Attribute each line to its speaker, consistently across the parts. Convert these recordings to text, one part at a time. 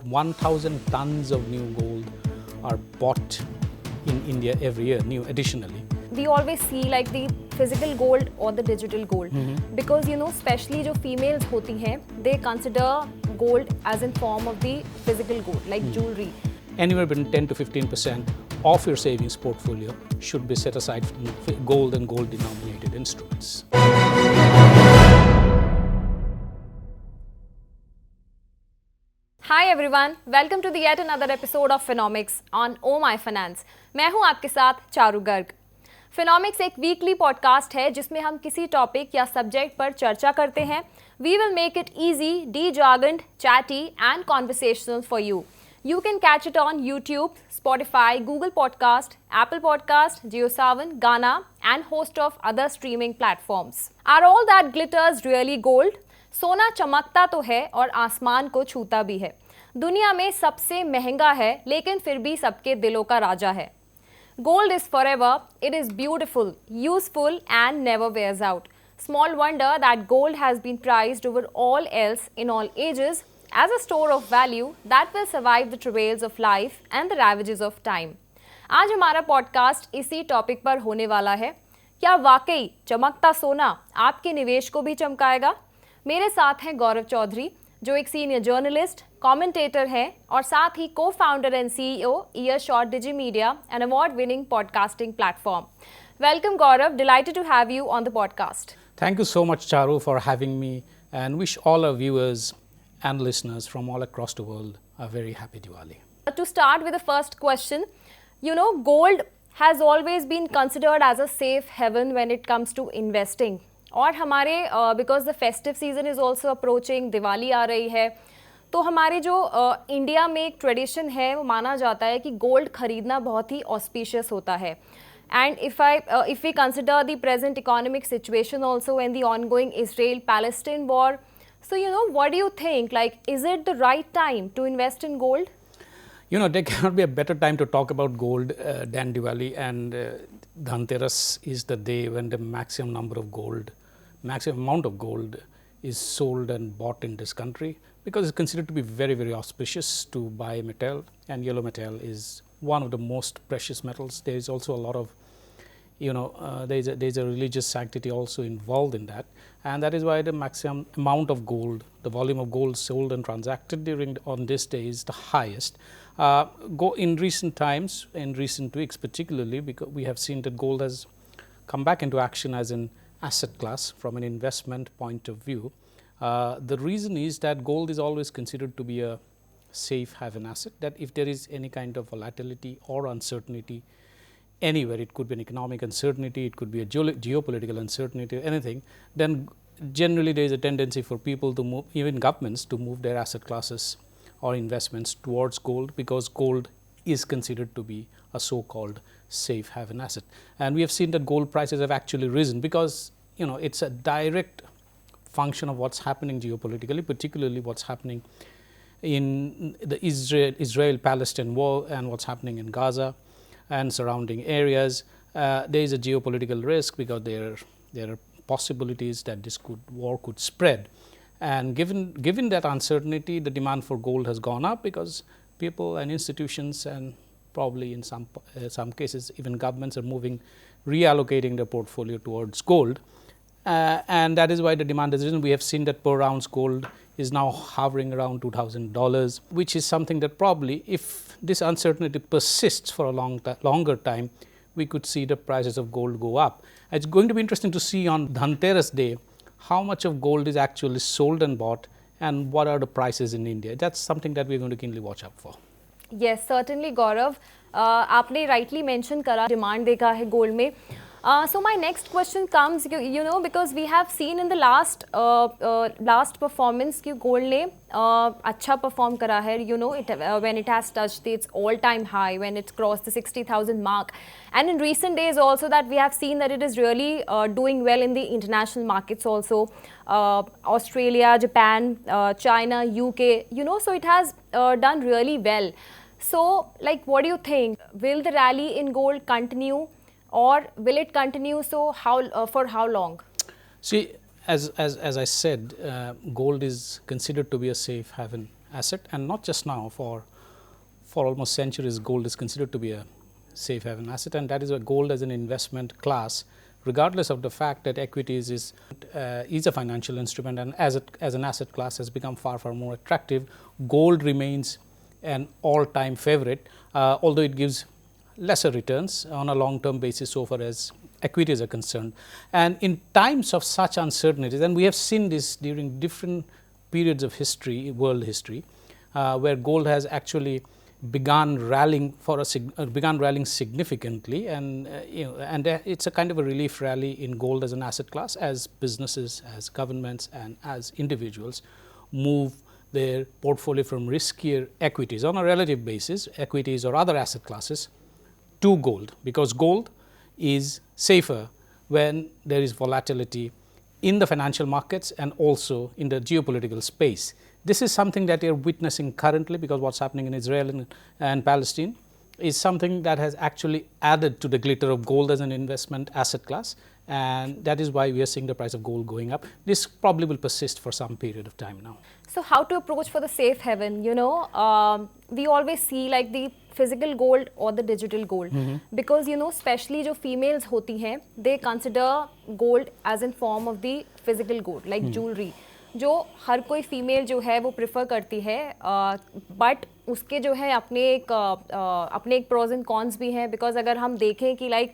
Speaker 1: about 1,000 tons of new gold are bought in India every year, new additionally.
Speaker 2: We always see like the physical gold or the digital gold because especially जो females होती हैं, they consider gold as in form of the physical gold like jewelry.
Speaker 1: Anywhere between 10 to 15% of your savings portfolio should be set aside for gold and gold denominated instruments.
Speaker 2: Hi everyone, welcome to the yet another episode of Phenomics on Oh My Finance. मैं हूं आपके साथ Charu Garg. Phenomics एक weekly podcast है जिसमें हम किसी topic या सब्जेक्ट पर चर्चा करते हैं. We will make it easy, de-jargoned, chatty and conversational for you. You can catch it on YouTube, Spotify, Google Podcast, Apple Podcast, JioSaavn, Gaana and host of other streaming platforms. Are all that glitters really gold? सोना चमकता तो है और आसमान को छूता भी है. दुनिया में सबसे महंगा है लेकिन फिर भी सबके दिलों का राजा है. Gold is forever, it is beautiful, useful and never wears out. Small wonder that gold has been prized over all else in all ages as a store of value that will survive the travails of life and the ravages of time. आज हमारा podcast इसी topic पर होने वाला है. क्या वाकई चमकता सोना आपके निवेश को भी चमकाएगा? मेरे साथ हैं गौरव चौधरी जो एक सीनियर जर्नलिस्ट, कमेंटेटर हैं और साथ ही co-founder and CEO Earshot digi media and award winning podcasting platform. Welcome Gaurav, delighted to have you on the podcast.
Speaker 1: Thank you so much, Charu, for having me, and wish all our viewers and listeners from all across the world a very happy Diwali.
Speaker 2: To start with the first question, gold has always been considered as a safe haven when it comes to investing. और हमारे because the festive season is also approaching, Diwali आ रही है, तो हमारे जो India में एक ट्रेडिशन है वो माना जाता है कि गोल्ड खरीदना बहुत ही ऑस्पिशियस होता है. And if we consider the present economic situation also and the ongoing Israel Palestine war, so what do you think, like is it the right time to invest in gold?
Speaker 1: There cannot be a better time to talk about gold than Diwali, and Dhanteras is the day when the maximum amount of gold is sold and bought in this country, because it's considered to be very, very auspicious to buy metal, and yellow metal is one of the most precious metals. There is also a lot of there's a religious sanctity also involved in that, and that is why the maximum amount of gold, the volume of gold sold and transacted on this day is the highest. In recent times, in recent weeks particularly, because we have seen that gold has come back into action as an asset class from an investment point of view. The reason is that gold is always considered to be a safe haven asset, that if there is any kind of volatility or uncertainty anywhere, it could be an economic uncertainty, it could be a geopolitical uncertainty, anything, then generally there is a tendency for people to move, even governments, to move their asset classes or investments towards gold, because gold is considered to be a so-called safe haven asset. And we have seen that gold prices have actually risen because it's a direct function of what's happening geopolitically, particularly what's happening in the Israel-Palestine war and what's happening in Gaza and surrounding areas. There is a geopolitical risk because there are possibilities that this war could spread. And given that uncertainty, the demand for gold has gone up because people and institutions, and probably in some cases even governments, are reallocating their portfolio towards gold. And that is why the demand has risen. We have seen that per ounce gold is now hovering around $2,000, which is something that probably, if this uncertainty persists for a longer time, we could see the prices of gold go up. It's going to be interesting to see on Dhanteras Day how much of gold is actually sold and bought, and what are the prices in India. That's something that we're going to keenly watch out for.
Speaker 2: Yes, certainly Gaurav. आपने rightly mention करा demand देखा है gold में. So my next question comes, because we have seen in the last performance कि gold ने अच्छा perform करा है, when it has touched its all-time high, when it's crossed the 60,000 mark, and in recent days also that we have seen that it is really doing well in the international markets also, Australia, Japan, China, UK, so it has done really well. So, what do you think? Will the rally in gold continue? Or will it continue for how long?
Speaker 1: See, as I said, gold is considered to be a safe haven asset, and not just now. For almost centuries, gold is considered to be a safe haven asset, and that is why gold as an investment class, regardless of the fact that equities is a financial instrument, and as an asset class has become far more attractive, gold remains an all-time favorite, although it gives lesser returns on a long-term basis so far as equities are concerned. And in times of such uncertainties, and we have seen this during different periods of history, world history, where gold has actually began rallying significantly, and it's a kind of a relief rally in gold as an asset class, as businesses, as governments, and as individuals move their portfolio from riskier equities on a relative basis, equities or other asset classes, to gold, because gold is safer when there is volatility in the financial markets and also in the geopolitical space. This is something that you're witnessing currently, because what's happening in Israel and Palestine is something that has actually added to the glitter of gold as an investment asset class, and that is why we are seeing the price of gold going up. This probably will persist for some period of time now.
Speaker 2: So how to approach for the safe haven? We always see like the physical gold or the digital gold, because especially जो females होती हैं, they consider gold as in form of the physical gold, like jewelry, जो हर कोई female जो है वो prefer करती है, बट उसके जो है अपने एक प्रोज एंड कॉन्स भी हैं, बिकॉज अगर हम देखें कि like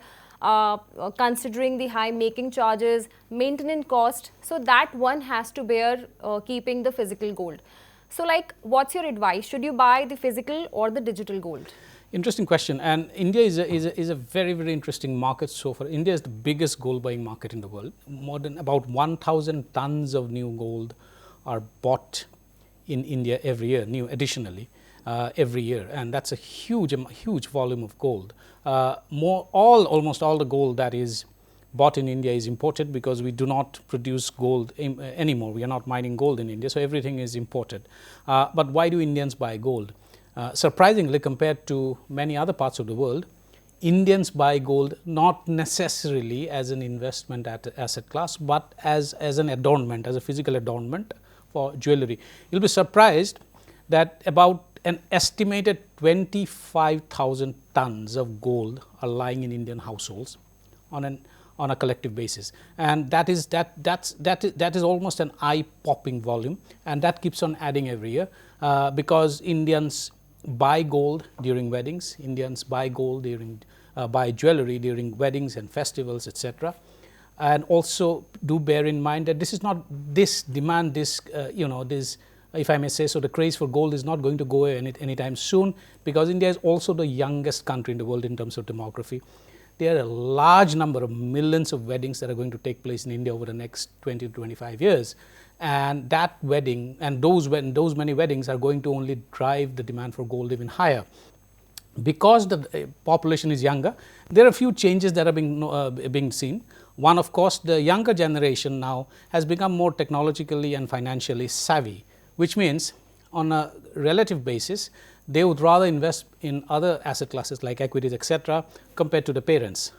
Speaker 2: considering the high making charges, maintenance cost, so that one has to bear keeping the physical gold. So like, what's your advice? Should you buy the physical or the digital gold?
Speaker 1: Interesting question, and India is a very interesting market so far. India is the biggest gold buying market in the world. More than about 1,000 tons of new gold are bought in India every year, every year, and that's a huge volume of gold. Almost all the gold that is bought in India is imported, because we do not produce gold anymore. We are not mining gold in India, so everything is imported. But why do Indians buy gold? Surprisingly, compared to many other parts of the world, Indians buy gold not necessarily as an investment asset class, but as an adornment, as a physical adornment for jewelry. You'll be surprised that about an estimated 25,000 tons of gold are lying in Indian households on a collective basis, and that is almost an eye-popping volume, and that keeps on adding every year, because Indians buy gold during weddings, Indians buy gold buy jewelry during weddings and festivals, etc. And also do bear in mind that this is not this demand, if I may say so, the craze for gold is not going to go away anytime soon, because India is also the youngest country in the world in terms of demography. There are a large number of millions of weddings that are going to take place in India over the next 20 to 25 years. And that wedding and those many weddings are going to only drive the demand for gold even higher. Because the population is younger, there are a few changes that are being seen. One, of course, the younger generation now has become more technologically and financially savvy, which means on a relative basis, they would rather invest in other asset classes like equities, etc., compared to the parents.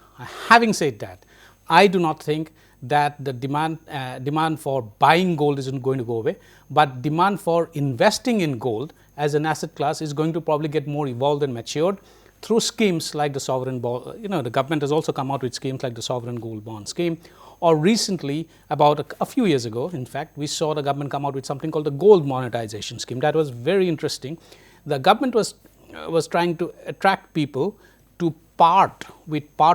Speaker 1: Having said that, I do not think that the demand for buying gold isn't going to go away, but demand for investing in gold as an asset class is going to probably get more evolved and matured through schemes like the sovereign bond. The government has also come out with schemes like the sovereign gold bond scheme, or recently, about a few years ago, in fact, we saw the government come out with something called the gold monetization scheme. That was very interesting. The government was trying to attract people to part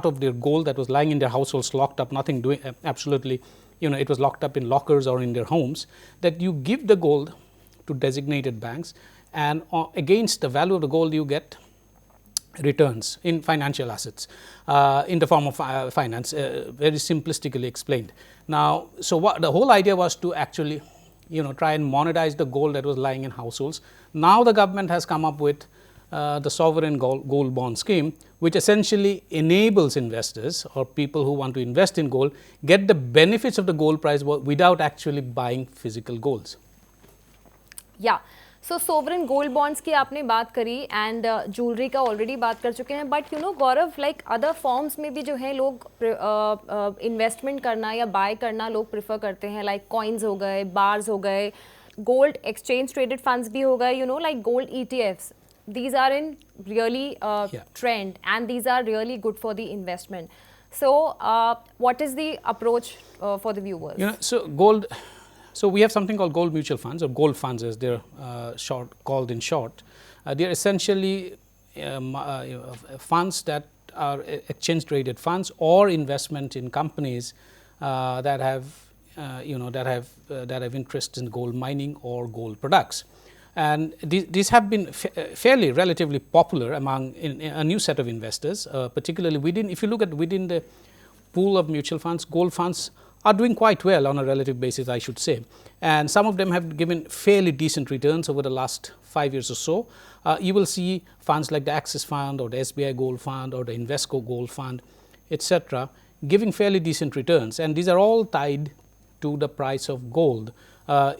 Speaker 1: of their gold that was lying in their households, locked up, nothing doing, absolutely, it was locked up in lockers or in their homes, that you give the gold to designated banks, and against the value of the gold you get returns in financial assets, in the form of finance, very simplistically explained. Now, so the whole idea was to actually try and monetize the gold that was lying in households. Now the government has come up with the sovereign gold bond scheme, which essentially enables investors or people who want to invest in gold get the benefits of the gold price without actually buying physical golds.
Speaker 2: Yeah. So sovereign gold bonds की आपने बात करी, and jewellery का already बात कर चुके हैं, but Gaurav, like other forms में भी जो है लोग इन्वेस्टमेंट करना या बाय करना लोग प्रेफर करते हैं, लाइक कॉइन्स हो गए, बार्स हो गए, gold exchange traded funds भी होगा, you know, like gold ETFs. These are in really trend, and these are really good for the investment. So what is the approach for the viewers?
Speaker 1: You know, so gold, so we have something called gold mutual funds, or gold funds as they're called in short. They are essentially funds that are exchange traded funds or investment in companies that have that have interest in gold mining or gold products. And these have been fairly relatively popular among a new set of investors, particularly within, if you look at within the pool of mutual funds, gold funds are doing quite well on a relative basis, I should say. And some of them have given fairly decent returns over the last 5 years or so. You will see funds like the Axis Fund or the SBI Gold Fund or the Invesco Gold Fund, etc., giving fairly decent returns. And these are all tied to the price of gold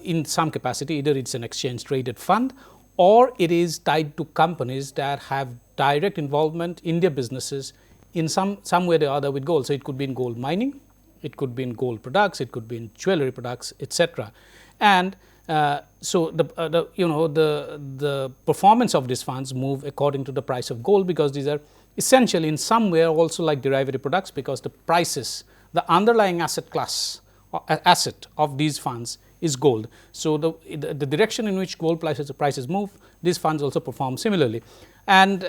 Speaker 1: in some capacity. Either it's an exchange traded fund, or it is tied to companies that have direct involvement in their businesses in some way or other with gold. So it could be in gold mining, it could be in gold products, it could be in jewelry products, etc. And so the performance of these funds move according to the price of gold, because these are essentially in some way also like derivative products, because the prices, the underlying asset class or asset of these funds is gold. So the direction in which gold prices move, these funds also perform similarly. And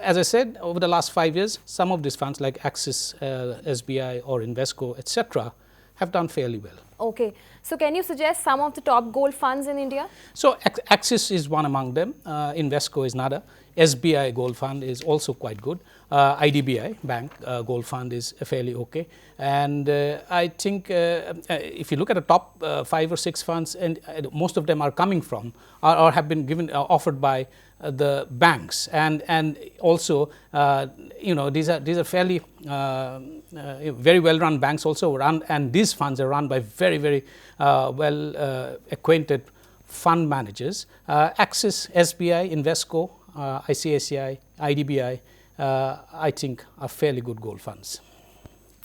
Speaker 1: as I said, over the last 5 years, some of these funds like Axis, SBI or Invesco, etc., have done fairly well.
Speaker 2: Okay. So can you suggest some of the top gold funds in India?
Speaker 1: So Axis is one among them. Invesco is another. SBI Gold Fund is also quite good. IDBI Bank Gold Fund is fairly okay. And I think if you look at the top 5 or 6 funds, and most of them are coming from or have been given offered by the banks, and also these are fairly very well run banks also run, and these funds are run by very well acquainted fund managers. Axis, SBI, Invesco, ICICI, IDBI, I think are fairly good gold funds.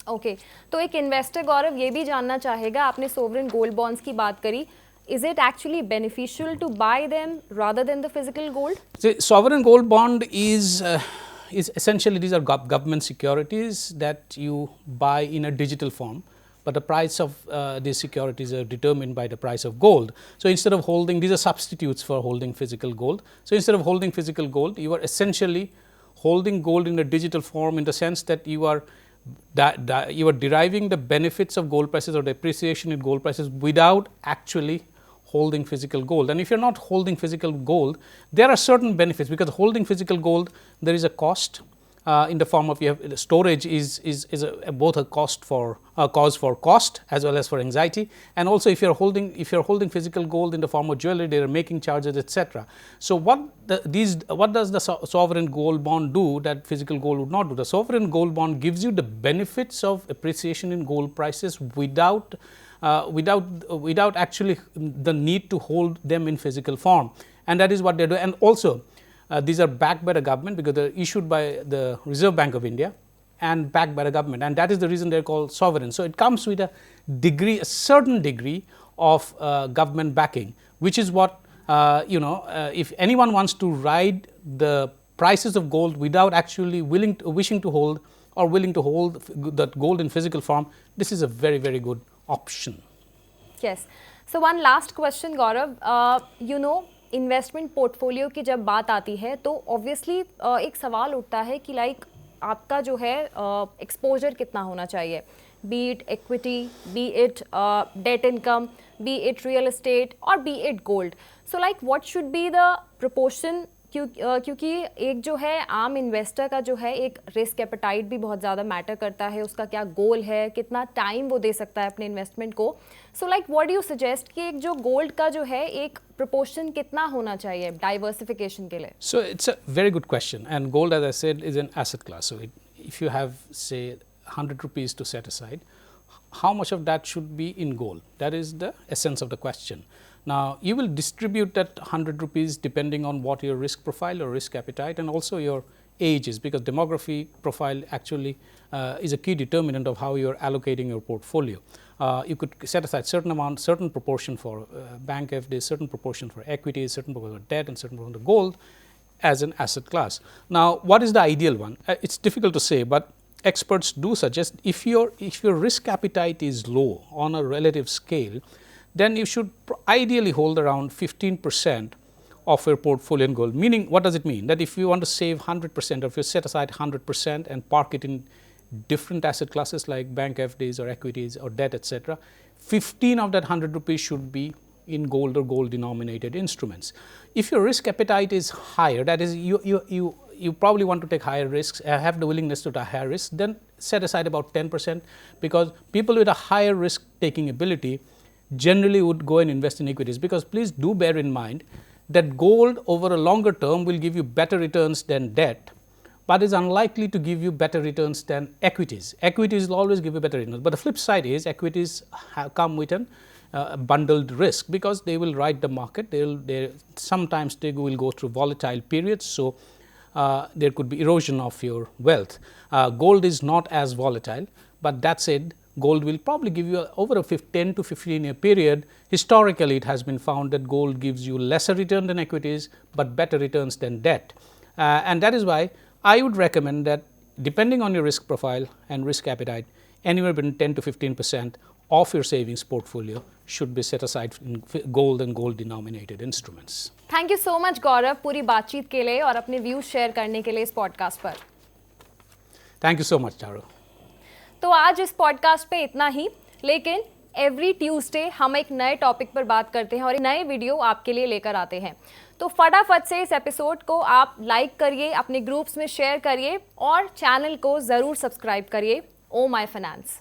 Speaker 2: Okay, तो एक investor गौरव ये भी जानना चाहेगा, आपने sovereign gold bonds की बात करी, is it actually beneficial to buy them rather than the physical gold?
Speaker 1: The sovereign gold bond is essentially, these are government securities that you buy in a digital form, but the price of these securities are determined by the price of gold. So instead of holding, these are substitutes for holding physical gold. So instead of holding physical gold, you are essentially holding gold in a digital form, in the sense that you are deriving the benefits of gold prices or the appreciation in gold prices without actually holding physical gold. And if you are not holding physical gold, there are certain benefits, because holding physical gold, there is a cost in the form of storage is both a cause for cost as well as for anxiety. And also if you are holding physical gold in the form of jewelry, they are making charges, etc. So what does the sovereign gold bond do that physical gold would not do? The sovereign gold bond gives you the benefits of appreciation in gold prices without actually the need to hold them in physical form, and that is what they do. And also these are backed by the government, because they are issued by the Reserve Bank of India and backed by the government, and that is the reason they are called sovereign. So it comes with a certain degree of government backing, which is what if anyone wants to ride the prices of gold without actually wishing to hold that gold in physical form, this is a very good option.
Speaker 2: Yes. So one last question, Gaurav. Investment portfolio की जब बात आती है तो obviously एक सवाल उठता है कि लाइक आपका जो है एक्सपोजर कितना होना चाहिए, be it equity, be it debt income, be it real estate और be it gold. So like what should be the proportion, क्योंकि एक जो है आम इन्वेस्टर का जो है एक रिस्क एपेटाइट भी बहुत ज़्यादा मैटर करता है, उसका क्या गोल है, कितना टाइम वो दे सकता है अपने इन्वेस्टमेंट को. सो like what do you suggest कि एक जो गोल्ड का जो है एक प्रोपोर्शन कितना होना चाहिए डाइवर्सिफिकेशन के लिए?
Speaker 1: So it's a very good question, and gold as I said is an asset class. So if you have say 100 rupees to set aside, how much of that should be in gold? That is the essence of the question. Now you will distribute that 100 rupees depending on what your risk profile or risk appetite and also your age is, because demography profile actually is a key determinant of how you are allocating your portfolio. You could set aside certain amount, certain proportion for bank FDs, certain proportion for equities, certain proportion for debt, and certain proportion for gold as an asset class. Now, what is the ideal one? It's difficult to say, but experts do suggest if your risk appetite is low on a relative scale, then you should ideally hold around 15% of your portfolio in gold. Meaning, what does it mean? That if you want to save 100%, or if you set aside 100% and park it in different asset classes like bank FDs or equities or debt, etc., 15 of that 100 rupees should be in gold or gold denominated instruments. If your risk appetite is higher, that is, you probably want to take higher risks, have the willingness to take higher risks, then set aside about 10%, because people with a higher risk taking ability generally would go and invest in equities. Because please do bear in mind that gold over a longer term will give you better returns than debt, but is unlikely to give you better returns than equities. Equities will always give you better returns, but the flip side is equities come with an bundled risk, because they will ride the market. Sometimes they will go through volatile periods, so there could be erosion of your wealth. Gold is not as volatile, but that said, gold will probably give you over a 10 to 15 year period. Historically, it has been found that gold gives you lesser return than equities, but better returns than debt. And that is why I would recommend that, depending on your risk profile and risk appetite, anywhere between 10 to 15% of your savings portfolio should be set aside in gold and gold denominated instruments.
Speaker 2: Thank you so much Gaurav, पूरी बातचीत के लिए और अपने views share करने के लिए इस पॉडकास्ट पर.
Speaker 1: Thank you so much Charu.
Speaker 2: तो आज इस पॉडकास्ट पे इतना ही, लेकिन एवरी ट्यूसडे हम एक नए टॉपिक पर बात करते हैं और एक नए वीडियो आपके लिए लेकर आते हैं. तो फटाफट से इस एपिसोड को आप लाइक करिए, अपने ग्रुप्स में शेयर करिए और चैनल को ज़रूर सब्सक्राइब करिए. Oh my finance.